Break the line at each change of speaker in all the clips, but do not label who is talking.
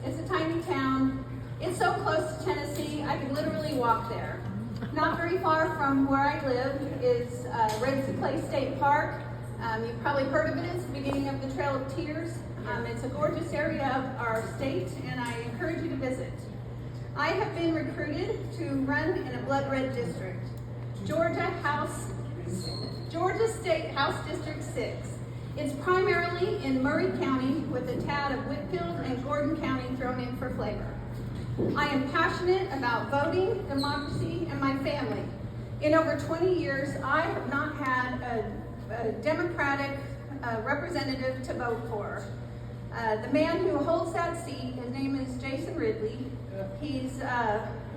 It's a tiny town. It's so close to Tennessee, I could literally walk there. Not very far from where I live is Red Sea Clay State Park. You've probably heard of it. It's the beginning of the Trail of Tears. It's a gorgeous area of our state, and I encourage you to visit. I have been recruited to run in a blood red district, Georgia State House District 6. It's primarily in Murray County with a tad of Whitfield and Gordon County thrown in for flavor. I am passionate about voting, democracy, and my family. In over 20 years, I have not had a Democratic representative to vote for. The man who holds that seat, his name is Jason Ridley. He's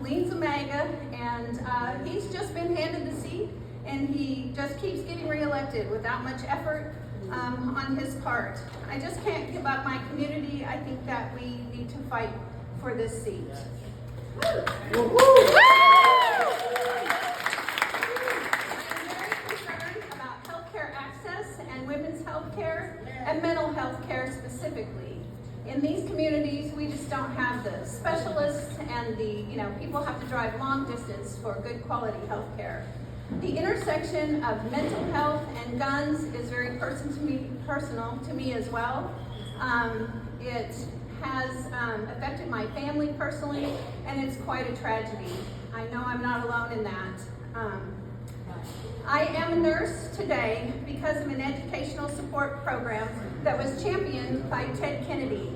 leans a MAGA, and he's just been handed the seat, and he just keeps getting reelected without much effort on his part. I just can't give up my community. I think that we need to fight for this seat. I am very concerned about healthcare access and women's healthcare and mental health care specifically. In these communities, we just don't have the specialists and people have to drive long distance for good quality health care. The intersection of mental health and guns is very personal to me as well. It has affected my family personally, and it's quite a tragedy. I know I'm not alone in that. I am a nurse today because of an educational support program that was championed by Ted Kennedy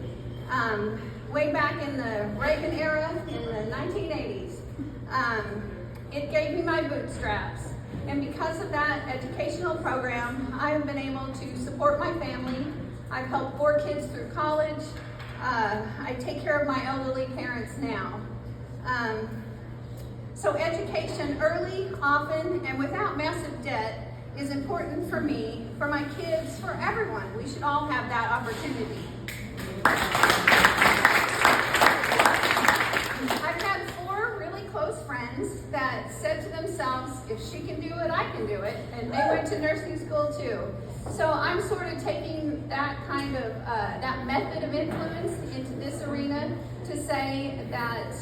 way back in the Reagan era in the 1980s. It gave me my bootstraps, and because of that educational program, I have been able to support my family. I've helped 4 kids through college. I take care of my elderly parents now. So education early, often, and without massive debt is important for me, for my kids, for everyone. We should all have that opportunity. I've had 4 really close friends that said to themselves, if she can do it, I can do it. And they went to nursing school too. So I'm sort of taking that kind of, that method of influence into this arena to say that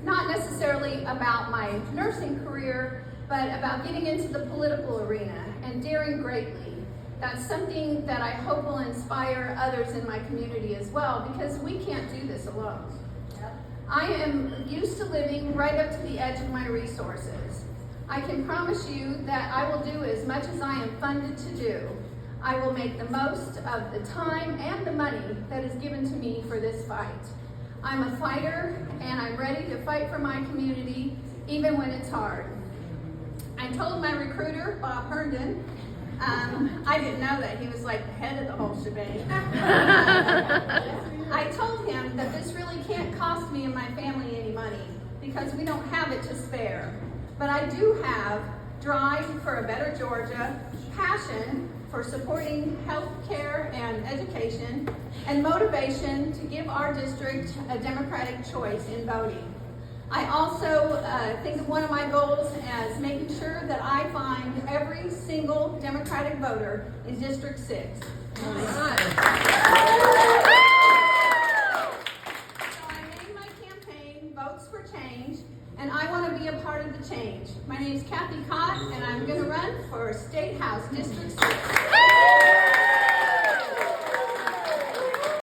not necessarily about my nursing career, but about getting into the political arena and daring greatly. That's something that I hope will inspire others in my community as well, because we can't do this alone. I am used to living right up to the edge of my resources. I can promise you that I will do as much as I am funded to do. I will make the most of the time and the money that is given to me for this fight. I'm a fighter, and I'm ready to fight for my community, even when it's hard. I told my recruiter, Bob Herndon, I didn't know that he was like the head of the whole shebang. I told him that this really can't cost me and my family any money because we don't have it to spare. But I do have drive for a better Georgia, passion for supporting health care and education, and motivation to give our district a democratic choice in voting. I also think of one of my goals as making sure that I find every single Democratic voter in District 6. So I named my campaign Votes for Change, and I want to be a part of the change. My name is Kathy Cott, and I'm going to run for State House District 6.